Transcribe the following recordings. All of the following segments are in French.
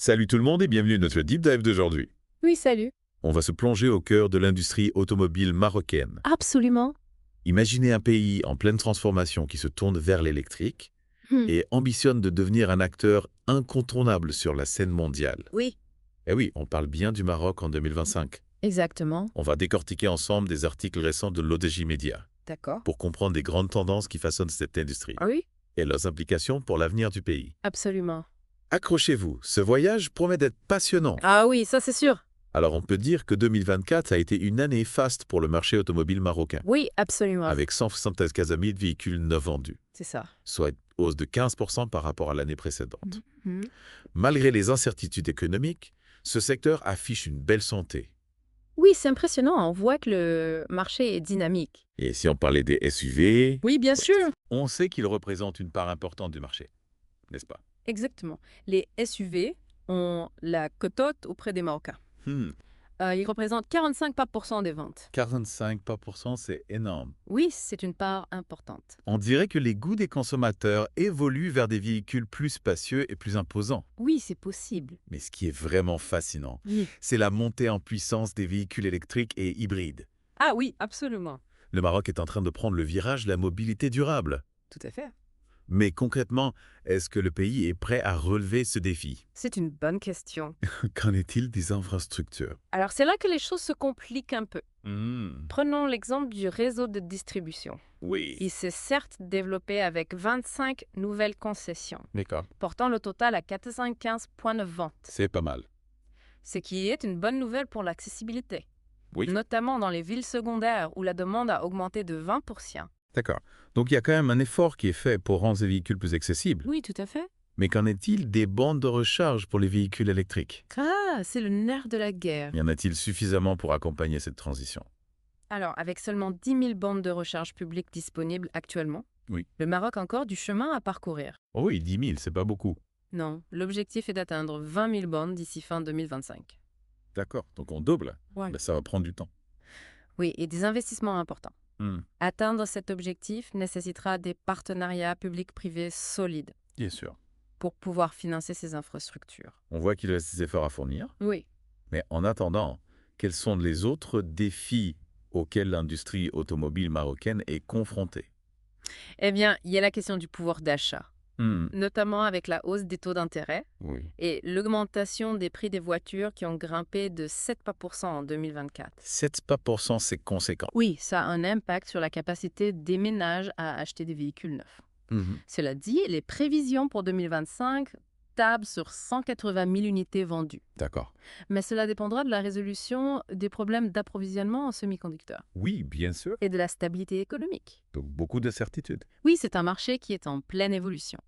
Salut tout le monde et bienvenue à notre Deep Dive d'aujourd'hui. Oui, salut. On va se plonger au cœur de l'industrie automobile marocaine. Absolument. Imaginez un pays en pleine transformation qui se tourne vers l'électrique Hmm. et ambitionne de devenir un acteur incontournable sur la scène mondiale. Oui, Eh oui, on parle bien du Maroc en 2025. exactement. On va décortiquer ensemble des articles récents de l'ODJ Media D'accord. pour comprendre les grandes tendances qui façonnent cette industrie Ah oui, et leurs implications pour l'avenir du pays. absolument. Accrochez-vous, ce voyage promet d'être passionnant. Ah oui, ça c'est sûr. Alors on peut dire que 2024 a été une année faste pour le marché automobile marocain, Oui, absolument. avec 174 000 véhicules neufs vendus, C'est ça. soit une hausse de 15% par rapport à l'année précédente. Mhm. Malgré les incertitudes économiques, ce secteur affiche une belle santé. Oui, c'est impressionnant. On voit que le marché est dynamique. Et si on parlait des SUV, Oui, bien sûr. on sait qu'ils représentent une part importante du marché, n'est-ce pas? Exactement. Les SUV ont la cote auprès des Marocains. Ils représentent 45% des ventes. 45%, c'est énorme. Oui, c'est une part importante. On dirait que les goûts des consommateurs évoluent vers des véhicules plus spacieux et plus imposants. Oui, c'est possible. Mais ce qui est vraiment fascinant, Oui. c'est la montée en puissance des véhicules électriques et hybrides. Ah oui, absolument. Le Maroc est en train de prendre le virage de la mobilité durable. Tout à fait. Mais concrètement, est-ce que le pays est prêt à relever ce défi? C'est une bonne question. Qu'en est-il des infrastructures? Alors, c'est là que les choses se compliquent un peu. Prenons l'exemple du réseau de distribution. Oui. Il s'est certes développé avec 25 nouvelles concessions, D'accord. portant le total à 415 points de vente, C'est pas mal. ce qui est une bonne nouvelle pour l'accessibilité, Oui. notamment dans les villes secondaires où la demande a augmenté de 20%. D'accord. Donc il y a quand même un effort qui est fait pour rendre ces véhicules plus accessibles. Oui, tout à fait. Mais qu'en est-il des bandes de recharge pour les véhicules électriques? Ah, c'est le nerf de la guerre. Y en a-t-il suffisamment pour accompagner cette transition? Alors, avec seulement 10 000 bandes de recharge publiques disponibles actuellement, Oui. le Maroc a encore du chemin à parcourir. Oh oui, 10 000, c'est pas beaucoup. Non, l'objectif est d'atteindre 20 000 bandes d'ici fin 2025. D'accord, donc on double. Ouais. Ben, ça va prendre du temps. Oui, et des investissements importants. Atteindre cet objectif nécessitera des partenariats publics-privés solides Bien sûr. pour pouvoir financer ces infrastructures. On voit qu'il reste des efforts à fournir. Oui. Mais en attendant, quels sont les autres défis auxquels l'industrie automobile marocaine est confrontée? Eh bien, il y a la question du pouvoir d'achat, notamment avec la hausse des taux d'intérêt Oui. et l'augmentation des prix des voitures qui ont grimpé de 7% en 2024. 7%, c'est conséquent. Oui, ça a un impact sur la capacité des ménages à acheter des véhicules neufs. Cela dit, les prévisions pour 2025 tablent sur 180 000 unités vendues. D'accord. Mais cela dépendra de la résolution des problèmes d'approvisionnement en semi-conducteurs Oui, bien sûr. et de la stabilité économique. Donc beaucoup d'incertitudes. Oui, c'est un marché qui est en pleine évolution.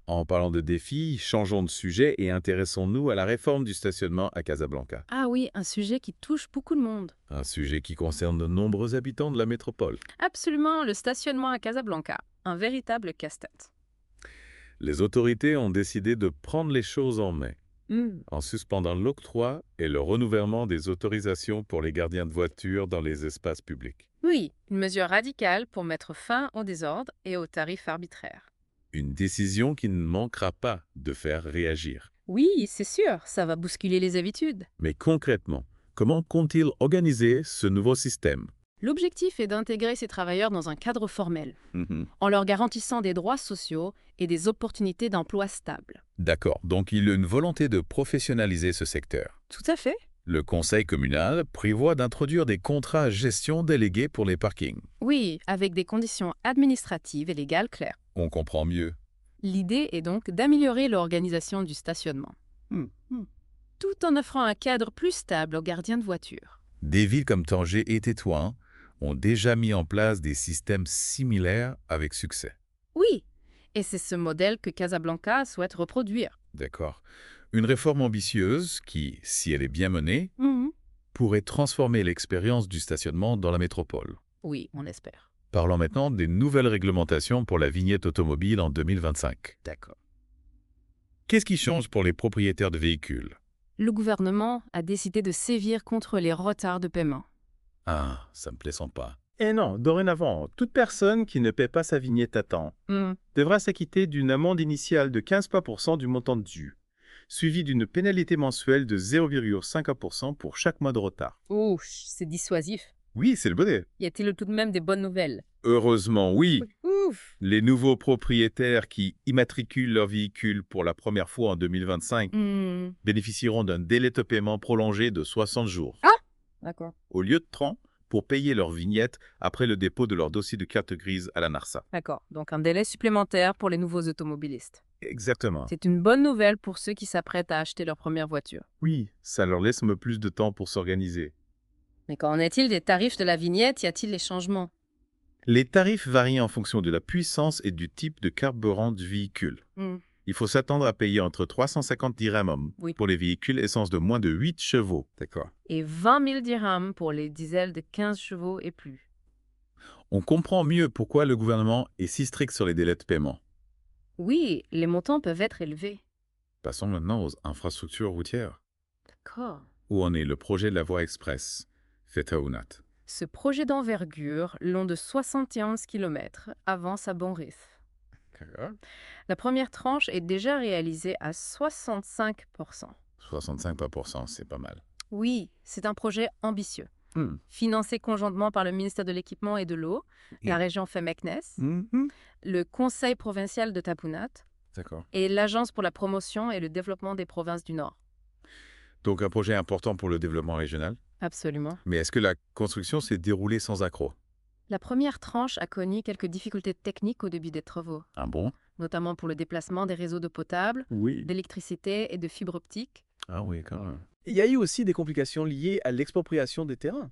En parlant de défis, changeons de sujet et intéressons-nous à la réforme du stationnement à Casablanca. Ah oui, un sujet qui touche beaucoup de monde. Un sujet qui concerne de nombreux habitants de la métropole. Absolument, le stationnement à Casablanca, un véritable casse-tête. Les autorités ont décidé de prendre les choses en main, en suspendant l'octroi et le renouvellement des autorisations pour les gardiens de voitures dans les espaces publics. Oui, une mesure radicale pour mettre fin au désordre et aux tarifs arbitraires. Une décision qui ne manquera pas de faire réagir. Oui, c'est sûr, ça va bousculer les habitudes. Mais concrètement, comment compte-t-il organiser ce nouveau système? L'objectif est d'intégrer ces travailleurs dans un cadre formel, en leur garantissant des droits sociaux et des opportunités d'emploi stables. D'accord, donc il y a une volonté de professionnaliser ce secteur. Tout à fait. Le conseil communal prévoit d'introduire des contrats à gestion délégués pour les parkings. Oui, avec des conditions administratives et légales claires. On comprend mieux. L'idée est donc d'améliorer l'organisation du stationnement, tout en offrant un cadre plus stable aux gardiens de voiture. Des villes comme Tanger et Tétouan ont déjà mis en place des systèmes similaires avec succès. Oui, et c'est ce modèle que Casablanca souhaite reproduire. D'accord. Une réforme ambitieuse qui, si elle est bien menée, pourrait transformer l'expérience du stationnement dans la métropole. Oui, on espère. Parlons maintenant des nouvelles réglementations pour la vignette automobile en 2025. D'accord. Qu'est-ce qui change pour les propriétaires de véhicules? Le gouvernement a décidé de sévir contre les retards de paiement. Ah, ça me plaisant pas. Et non, dorénavant, toute personne qui ne paie pas sa vignette à temps devra s'acquitter d'une amende initiale de 15% du montant dû, suivi d'une pénalité mensuelle de 0,5% pour chaque mois de retard. Ouh, c'est dissuasif. Oui, c'est le bonnet. Y a-t-il tout de même des bonnes nouvelles? Heureusement, oui. Ouf! Les nouveaux propriétaires qui immatriculent leur véhicule pour la première fois en 2025 bénéficieront d'un délai de paiement prolongé de 60 jours. Ah! D'accord. Au lieu de 30 pour payer leur vignette après le dépôt de leur dossier de carte grise à la NARSA. D'accord. Donc un délai supplémentaire pour les nouveaux automobilistes. Exactement. C'est une bonne nouvelle pour ceux qui s'apprêtent à acheter leur première voiture. Oui, ça leur laisse un peu plus de temps pour s'organiser. Mais qu'en est-il des tarifs de la vignette? Y a-t-il des changements? Les tarifs varient en fonction de la puissance et du type de carburant du véhicule. Il faut s'attendre à payer entre 350 dirhams pour les véhicules essence de moins de 8 chevaux. D'accord. Et 20 000 dirhams pour les diesels de 15 chevaux et plus. On comprend mieux pourquoi le gouvernement est si strict sur les délais de paiement. Oui, les montants peuvent être élevés. Passons maintenant aux infrastructures routières. D'accord. Où en est le projet de la voie express Fetaounat? Ce projet d'envergure, long de 71 km, avance à bon rythme. La première tranche est déjà réalisée à 65%. 65%, c'est pas mal. Oui, c'est un projet ambitieux. Financé conjointement par le ministère de l'Équipement et de l'Eau, la région Femeknes, le Conseil provincial de Tapounat et l'Agence pour la promotion et le développement des provinces du Nord. Donc un projet important pour le développement régional? Absolument. Mais est-ce que la construction s'est déroulée sans accroc? La première tranche a connu quelques difficultés techniques au début des travaux. Ah bon? Notamment pour le déplacement des réseaux d'eau potable, d'électricité et de fibres optiques. Ah oui, quand même. Il y a eu aussi des complications liées à l'expropriation des terrains.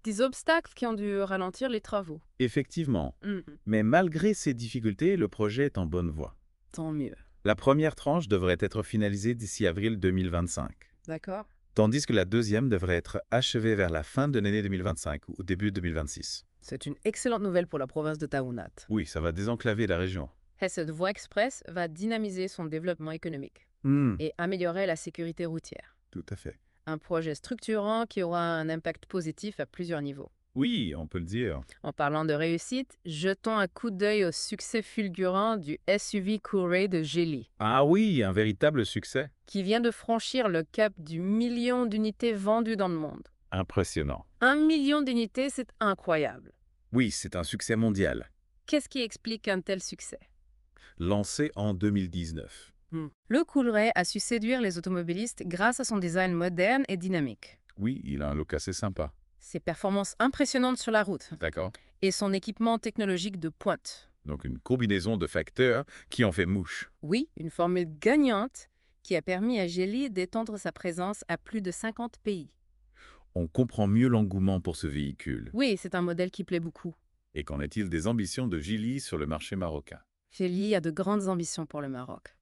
Des obstacles qui ont dû ralentir les travaux. Effectivement. Mais malgré ces difficultés, le projet est en bonne voie. Tant mieux. La première tranche devrait être finalisée d'ici avril 2025. D'accord. Tandis que la deuxième devrait être achevée vers la fin de l'année 2025 ou au début 2026. C'est une excellente nouvelle pour la province de Taounat. Oui, ça va désenclaver la région. Et cette voie express va dynamiser son développement économique et améliorer la sécurité routière. Tout à fait. Un projet structurant qui aura un impact positif à plusieurs niveaux. Oui, on peut le dire. En parlant de réussite, jetons un coup d'œil au succès fulgurant du SUV Coolray de Geely. Ah oui, un véritable succès. Qui vient de franchir le cap du 1 million d'unités vendues dans le monde. Impressionnant. 1 million d'unités, c'est incroyable. Oui, c'est un succès mondial. Qu'est-ce qui explique un tel succès? Lancé en 2019. Le Coolray a su séduire les automobilistes grâce à son design moderne et dynamique. Oui, il a un look assez sympa. Ses performances impressionnantes sur la route. D'accord. Et son équipement technologique de pointe. Donc une combinaison de facteurs qui en fait mouche. Oui, une formule gagnante qui a permis à Geely d'étendre sa présence à plus de 50 pays. On comprend mieux l'engouement pour ce véhicule. Oui, c'est un modèle qui plaît beaucoup. Et qu'en est-il des ambitions de Geely sur le marché marocain? Geely a de grandes ambitions pour le Maroc.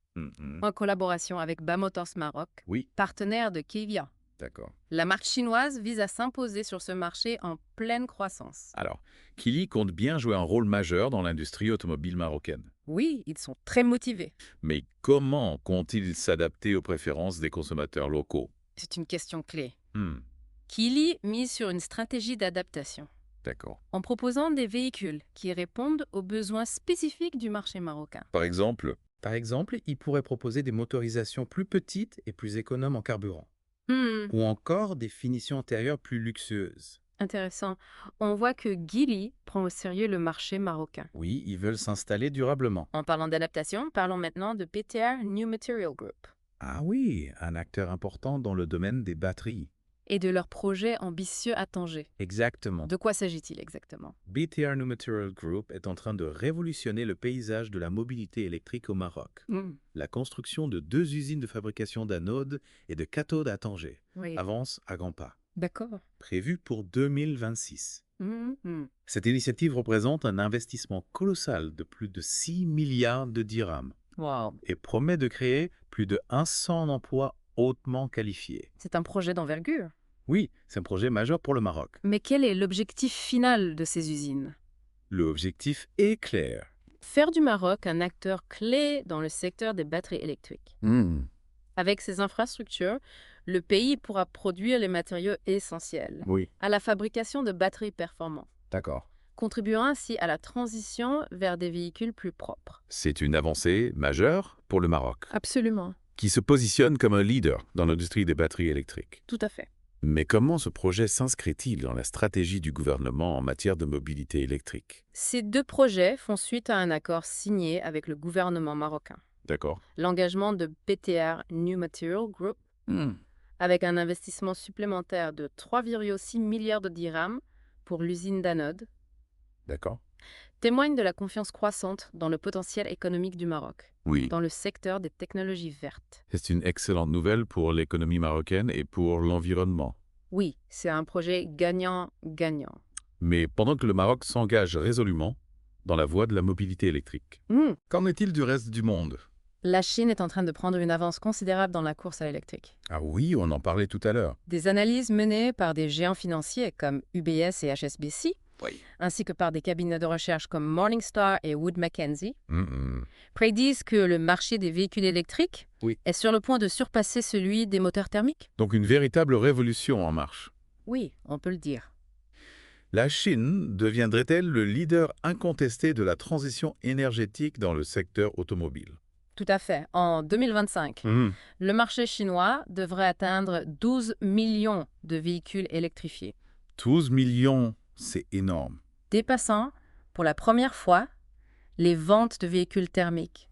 En collaboration avec BA Motors Maroc, partenaire de Kia. D'accord. La marque chinoise vise à s'imposer sur ce marché en pleine croissance. Alors, Geely compte bien jouer un rôle majeur dans l'industrie automobile marocaine. Oui, ils sont très motivés. Mais comment comptent-ils s'adapter aux préférences des consommateurs locaux? C'est une question clé. Geely mise sur une stratégie d'adaptation. D'accord. En proposant des véhicules qui répondent aux besoins spécifiques du marché marocain. Par exemple, il pourrait proposer des motorisations plus petites et plus économes en carburant. Ou encore des finitions intérieures plus luxueuses. Intéressant. On voit que Geely prend au sérieux le marché marocain. Oui, ils veulent s'installer durablement. En parlant d'adaptation, parlons maintenant de BTR New Material Group. Ah oui, un acteur important dans le domaine des batteries. Et de leur projet ambitieux à Tanger. Exactement. De quoi s'agit-il exactement? BTR New Material Group est en train de révolutionner le paysage de la mobilité électrique au Maroc. La construction de 2 usines de fabrication d'anodes et de cathodes à Tanger avance à grands pas. D'accord. Prévue pour 2026. Cette initiative représente un investissement colossal de plus de 6 milliards de dirhams. Wow. Et promet de créer plus de 100 emplois hautement qualifiés. C'est un projet d'envergure. Oui, c'est un projet majeur pour le Maroc. Mais quel est l'objectif final de ces usines? L'objectif est clair. Faire du Maroc un acteur clé dans le secteur des batteries électriques. Avec ces infrastructures, le pays pourra produire les matériaux essentiels à la fabrication de batteries performantes. D'accord. Contribuant ainsi à la transition vers des véhicules plus propres. C'est une avancée majeure pour le Maroc. Absolument. qui se positionne comme un leader dans l'industrie des batteries électriques. Tout à fait. Mais comment ce projet s'inscrit-il dans la stratégie du gouvernement en matière de mobilité électrique? Ces deux projets font suite à un accord signé avec le gouvernement marocain. D'accord. L'engagement de BTR New Material Group, avec un investissement supplémentaire de 3,6 milliards de dirhams pour l'usine d'anode, D'accord. témoigne de la confiance croissante dans le potentiel économique du Maroc, Oui. dans le secteur des technologies vertes. C'est une excellente nouvelle pour l'économie marocaine et pour l'environnement. Oui, c'est un projet gagnant-gagnant. Mais pendant que le Maroc s'engage résolument dans la voie de la mobilité électrique, qu'en est-il du reste du monde? La Chine est en train de prendre une avance considérable dans la course à l'électrique. Ah oui, on en parlait tout à l'heure. Des analyses menées par des géants financiers comme UBS et HSBC, ainsi que par des cabinets de recherche comme Morningstar et Wood Mackenzie, prédisent que le marché des véhicules électriques est sur le point de surpasser celui des moteurs thermiques. Donc une véritable révolution en marche. Oui, on peut le dire. La Chine deviendrait-elle le leader incontesté de la transition énergétique dans le secteur automobile? Tout à fait. En 2025, le marché chinois devrait atteindre 12 millions de véhicules électrifiés. 12 millions, c'est énorme. Dépassant, pour la première fois, les ventes de véhicules thermiques,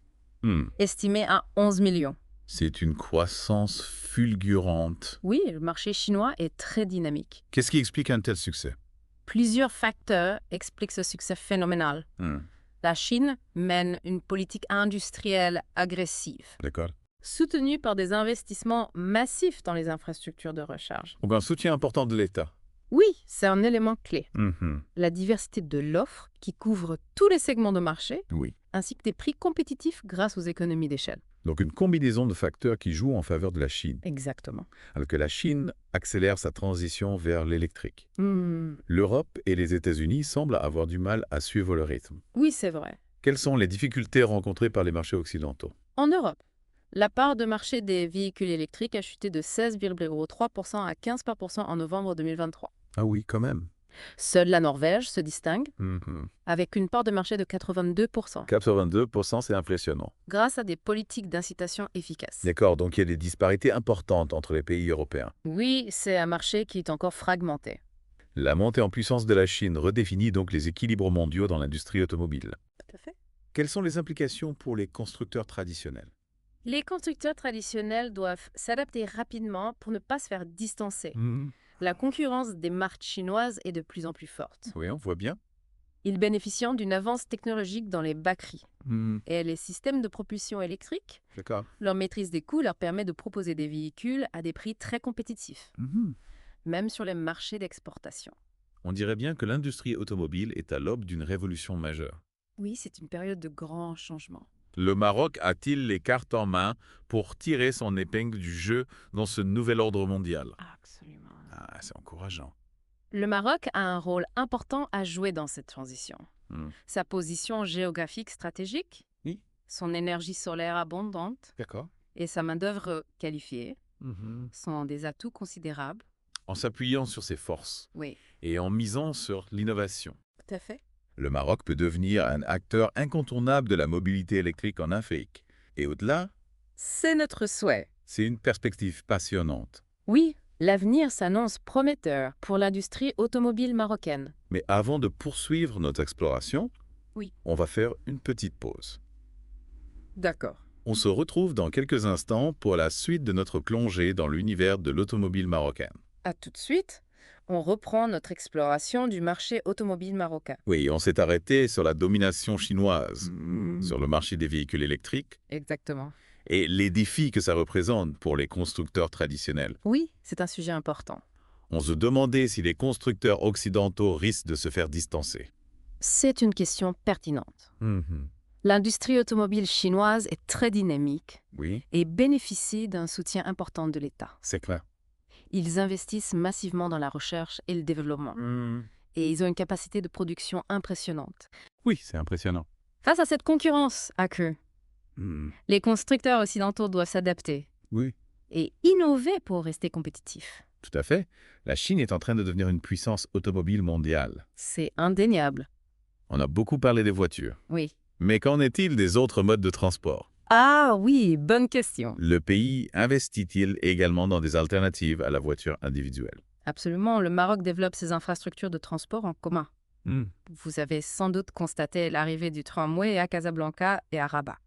estimées à 11 millions. C'est une croissance fulgurante. Oui, le marché chinois est très dynamique. Qu'est-ce qui explique un tel succès? Plusieurs facteurs expliquent ce succès phénoménal. La Chine mène une politique industrielle agressive, soutenue par des investissements massifs dans les infrastructures de recharge. Donc un soutien important de l'État. Oui, c'est un élément clé. La diversité de l'offre qui couvre tous les segments de marché, ainsi que des prix compétitifs grâce aux économies d'échelle. Donc une combinaison de facteurs qui jouent en faveur de la Chine. Exactement. Alors que la Chine accélère sa transition vers l'électrique. L'Europe et les États-Unis semblent avoir du mal à suivre le rythme. Oui, c'est vrai. Quelles sont les difficultés rencontrées par les marchés occidentaux? En Europe, la part de marché des véhicules électriques a chuté de 16,3% à 15% en novembre 2023. Ah oui, quand même. Seule la Norvège se distingue, avec une part de marché de 82%. 82%, c'est impressionnant. Grâce à des politiques d'incitation efficaces. D'accord, donc il y a des disparités importantes entre les pays européens. Oui, c'est un marché qui est encore fragmenté. La montée en puissance de la Chine redéfinit donc les équilibres mondiaux dans l'industrie automobile. Tout à fait. Quelles sont les implications pour les constructeurs traditionnels? Les constructeurs traditionnels doivent s'adapter rapidement pour ne pas se faire distancer. La concurrence des marques chinoises est de plus en plus forte. Oui, on voit bien. Ils bénéficient d'une avance technologique dans les batteries. Et les systèmes de propulsion électrique, leur maîtrise des coûts leur permet de proposer des véhicules à des prix très compétitifs, même sur les marchés d'exportation. On dirait bien que l'industrie automobile est à l'aube d'une révolution majeure. Oui, c'est une période de grands changements. Le Maroc a-t-il les cartes en main pour tirer son épingle du jeu dans ce nouvel ordre mondial? Absolument. Ah, c'est encourageant. Le Maroc a un rôle important à jouer dans cette transition. Sa position géographique stratégique, son énergie solaire abondante et sa main-d'œuvre qualifiée sont des atouts considérables. En s'appuyant sur ses forces et en misant sur l'innovation. Tout à fait. Le Maroc peut devenir un acteur incontournable de la mobilité électrique en Afrique. Et au-delà, c'est notre souhait. C'est une perspective passionnante. Oui, l'avenir s'annonce prometteur pour l'industrie automobile marocaine. Mais avant de poursuivre notre exploration, on va faire une petite pause. D'accord. On se retrouve dans quelques instants pour la suite de notre plongée dans l'univers de l'automobile marocaine. À tout de suite. On reprend notre exploration du marché automobile marocain. Oui, on s'est arrêté sur la domination chinoise, sur le marché des véhicules électriques. Exactement. Et les défis que ça représente pour les constructeurs traditionnels. Oui, c'est un sujet important. On se demandait si les constructeurs occidentaux risquent de se faire distancer. C'est une question pertinente. L'industrie automobile chinoise est très dynamique et bénéficie d'un soutien important de l'État. C'est clair. Ils investissent massivement dans la recherche et le développement. Et ils ont une capacité de production impressionnante. Oui, c'est impressionnant. Face à cette concurrence accrue, les constructeurs occidentaux doivent s'adapter et innover pour rester compétitifs. Tout à fait. La Chine est en train de devenir une puissance automobile mondiale. C'est indéniable. On a beaucoup parlé des voitures. Oui. Mais qu'en est-il des autres modes de transport? Ah oui, bonne question. Le pays investit-il également dans des alternatives à la voiture individuelle? Absolument, le Maroc développe ses infrastructures de transport en commun. Vous avez sans doute constaté l'arrivée du tramway à Casablanca et à Rabat.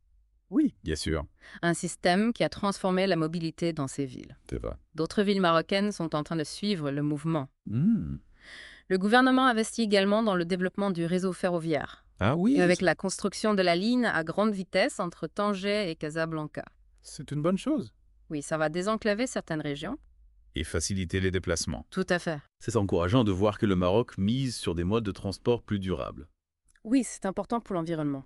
Oui, bien sûr. Un système qui a transformé la mobilité dans ces villes. C'est vrai. D'autres villes marocaines sont en train de suivre le mouvement. Le gouvernement investit également dans le développement du réseau ferroviaire. Ah oui, Et avec la construction de la ligne à grande vitesse entre Tanger et Casablanca. c'est une bonne chose. Oui, ça va désenclaver certaines régions. Et faciliter les déplacements. Tout à fait. C'est encourageant de voir que le Maroc mise sur des modes de transport plus durables. Oui, c'est important pour l'environnement.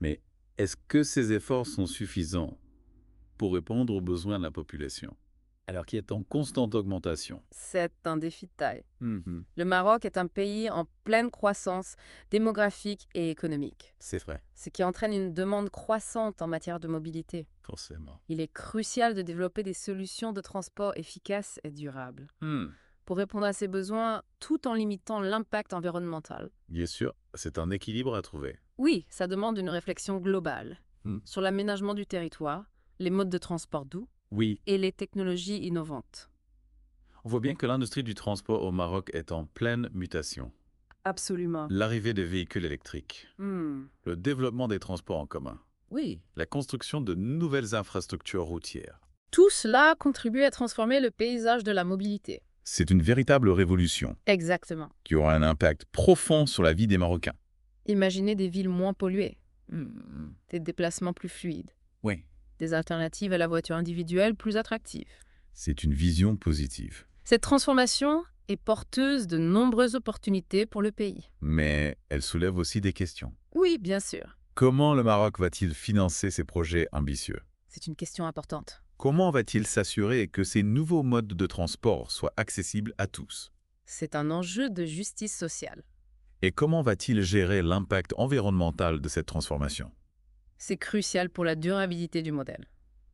Mais est-ce que ces efforts sont suffisants pour répondre aux besoins de la population, alors qu'il est en constante augmentation? C'est un défi de taille. Le Maroc est un pays en pleine croissance démographique et économique, C'est vrai, ce qui entraîne une demande croissante en matière de mobilité. forcément. Il est crucial de développer des solutions de transport efficaces et durables pour répondre à ces besoins tout en limitant l'impact environnemental. Bien sûr, c'est un équilibre à trouver. Oui, ça demande une réflexion globale sur l'aménagement du territoire, les modes de transport doux Oui, et les technologies innovantes. on voit bien que l'industrie du transport au Maroc est en pleine mutation. Absolument. L'arrivée des véhicules électriques, le développement des transports en commun, Oui. la construction de nouvelles infrastructures routières. Tout cela contribue à transformer le paysage de la mobilité. C'est une véritable révolution Exactement. qui aura un impact profond sur la vie des Marocains. Imaginez des villes moins polluées, des déplacements plus fluides, Oui. des alternatives à la voiture individuelle plus attractives. C'est une vision positive. Cette transformation est porteuse de nombreuses opportunités pour le pays. Mais elle soulève aussi des questions. Oui, bien sûr. Comment le Maroc va-t-il financer ses projets ambitieux? C'est une question importante. Comment va-t-il s'assurer que ces nouveaux modes de transport soient accessibles à tous? C'est un enjeu de justice sociale. Et comment va-t-il gérer l'impact environnemental de cette transformation? C'est crucial pour la durabilité du modèle.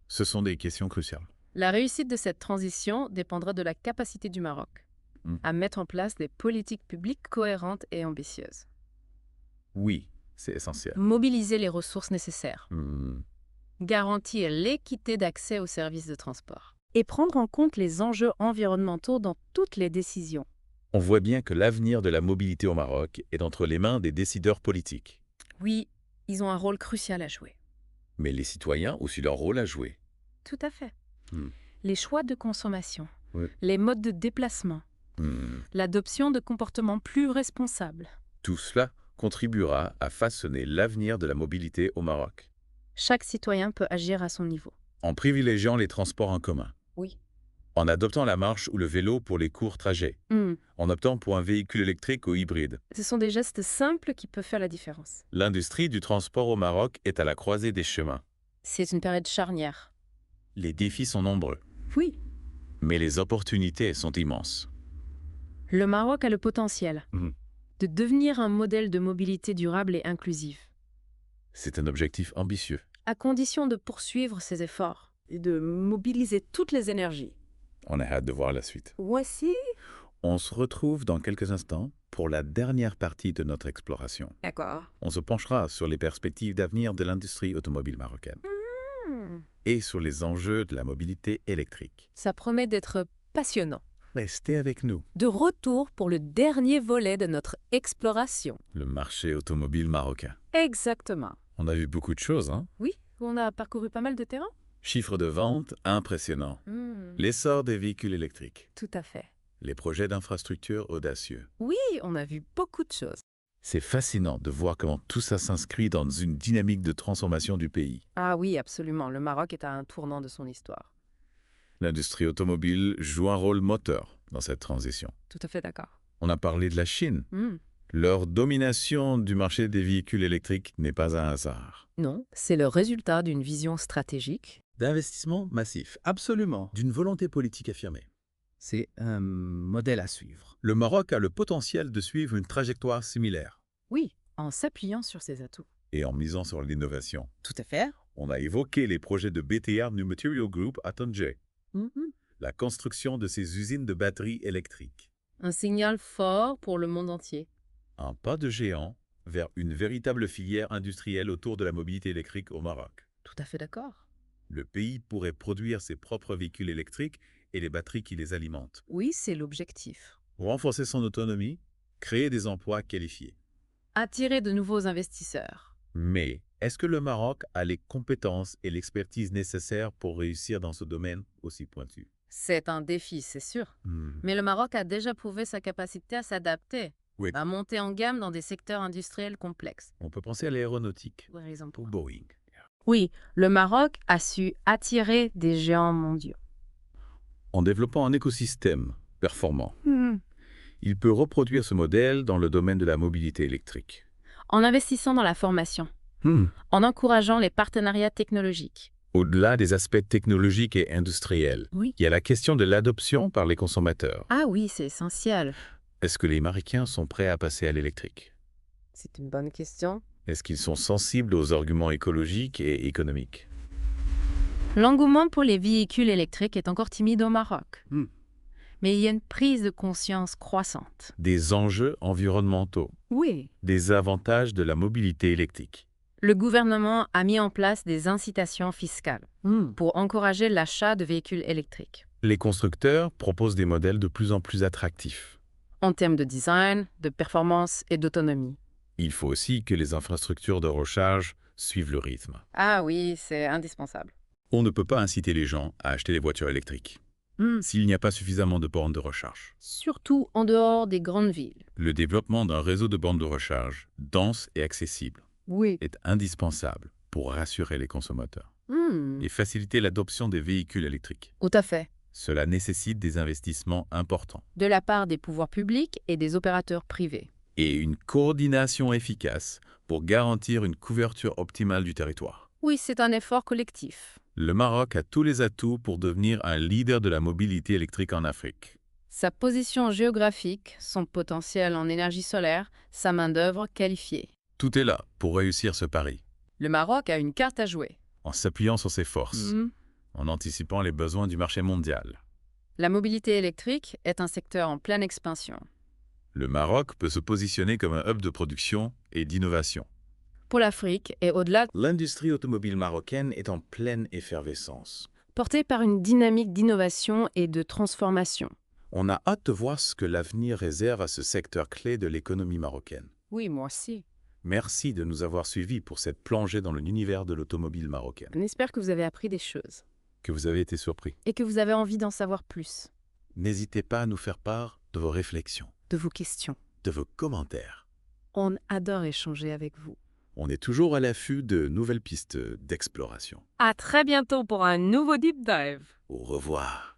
Ce sont des questions cruciales. La réussite de cette transition dépendra de la capacité du Maroc à mettre en place des politiques publiques cohérentes et ambitieuses. Oui, c'est essentiel. Mobiliser les ressources nécessaires. Garantir l'équité d'accès aux services de transport. Et prendre en compte les enjeux environnementaux dans toutes les décisions. On voit bien que l'avenir de la mobilité au Maroc est entre les mains des décideurs politiques. Oui, ils ont un rôle crucial à jouer. Mais les citoyens ont aussi leur rôle à jouer. Tout à fait. Les choix de consommation, Oui. les modes de déplacement, l'adoption de comportements plus responsables. Tout cela contribuera à façonner l'avenir de la mobilité au Maroc. Chaque citoyen peut agir à son niveau. En privilégiant les transports en commun. Oui. En adoptant la marche ou le vélo pour les courts trajets. En optant pour un véhicule électrique ou hybride. Ce sont des gestes simples qui peuvent faire la différence. L'industrie du transport au Maroc est à la croisée des chemins. C'est une période charnière. Les défis sont nombreux, Oui. mais les opportunités sont immenses. Le Maroc a le potentiel de devenir un modèle de mobilité durable et inclusive, C'est un objectif ambitieux. à condition de poursuivre ses efforts et de mobiliser toutes les énergies. On a hâte de voir la suite. Voici. On se retrouve dans quelques instants pour la dernière partie de notre exploration. D'accord. On se penchera sur les perspectives d'avenir de l'industrie automobile marocaine et sur les enjeux de la mobilité électrique. Ça promet d'être passionnant. Restez avec nous. De retour pour le dernier volet de notre exploration. Le marché automobile marocain. Exactement. On a vu beaucoup de choses, hein? Oui, on a parcouru pas mal de terrain. Chiffres de vente impressionnants. L'essor des véhicules électriques. Tout à fait. Les projets d'infrastructures audacieux. Oui, on a vu beaucoup de choses. C'est fascinant de voir comment tout ça s'inscrit dans une dynamique de transformation du pays. Ah oui, absolument. Le Maroc est à un tournant de son histoire. L'industrie automobile joue un rôle moteur dans cette transition. Tout à fait d'accord. On a parlé de la Chine. Leur domination du marché des véhicules électriques n'est pas un hasard. Non, c'est le résultat d'une vision stratégique. D'investissement massif, absolument. D'une volonté politique affirmée. C'est un modèle à suivre. Le Maroc a le potentiel de suivre une trajectoire similaire. Oui, en s'appuyant sur ses atouts. Et en misant sur l'innovation. Tout à fait. On a évoqué les projets de BTR New Material Group à Tanger. La construction de ces usines de batteries électriques. Un signal fort pour le monde entier. Un pas de géant vers une véritable filière industrielle autour de la mobilité électrique au Maroc. Tout à fait d'accord. Le pays pourrait produire ses propres véhicules électriques et les batteries qui les alimentent. Oui, c'est l'objectif. Renforcer son autonomie, créer des emplois qualifiés. Attirer de nouveaux investisseurs. Mais est-ce que le Maroc a les compétences et l'expertise nécessaires pour réussir dans ce domaine aussi pointu? C'est un défi, c'est sûr. Mais le Maroc a déjà prouvé sa capacité à s'adapter, à monter en gamme dans des secteurs industriels complexes. On peut penser à l'aéronautique, Par exemple. pour Boeing. Oui, le Maroc a su attirer des géants mondiaux. En développant un écosystème performant, il peut reproduire ce modèle dans le domaine de la mobilité électrique. En investissant dans la formation, en encourageant les partenariats technologiques. Au-delà des aspects technologiques et industriels, il y a la question de l'adoption par les consommateurs. Ah oui, c'est essentiel. Est-ce que les Marocains sont prêts à passer à l'électrique? C'est une bonne question. Est-ce qu'ils sont sensibles aux arguments écologiques et économiques? L'engouement pour les véhicules électriques est encore timide au Maroc. Mais il y a une prise de conscience croissante. Des enjeux environnementaux. Oui. Des avantages de la mobilité électrique. Le gouvernement a mis en place des incitations fiscales pour encourager l'achat de véhicules électriques. Les constructeurs proposent des modèles de plus en plus attractifs. En termes de design, de performance et d'autonomie. Il faut aussi que les infrastructures de recharge suivent le rythme. Ah oui, c'est indispensable. On ne peut pas inciter les gens à acheter des voitures électriques s'il n'y a pas suffisamment de bornes de recharge. Surtout en dehors des grandes villes. Le développement d'un réseau de bornes de recharge dense et accessible est indispensable pour rassurer les consommateurs et faciliter l'adoption des véhicules électriques. Tout à fait. Cela nécessite des investissements importants. De la part des pouvoirs publics et des opérateurs privés. Et une coordination efficace pour garantir une couverture optimale du territoire. Oui, c'est un effort collectif. Le Maroc a tous les atouts pour devenir un leader de la mobilité électrique en Afrique. Sa position géographique, son potentiel en énergie solaire, sa main-d'œuvre qualifiée. Tout est là pour réussir ce pari. Le Maroc a une carte à jouer. En s'appuyant sur ses forces, en anticipant les besoins du marché mondial. La mobilité électrique est un secteur en pleine expansion. Le Maroc peut se positionner comme un hub de production et d'innovation. Pour l'Afrique et au-delà, l'industrie automobile marocaine est en pleine effervescence. Portée par une dynamique d'innovation et de transformation. On a hâte de voir ce que l'avenir réserve à ce secteur clé de l'économie marocaine. Oui, moi aussi. Merci de nous avoir suivis pour cette plongée dans l'univers de l'automobile marocaine. On espère que vous avez appris des choses. Que vous avez été surpris. Et que vous avez envie d'en savoir plus. N'hésitez pas à nous faire part de vos réflexions. De vos questions. De vos commentaires. On adore échanger avec vous. On est toujours à l'affût de nouvelles pistes d'exploration. À très bientôt pour un nouveau Deep Dive. Au revoir.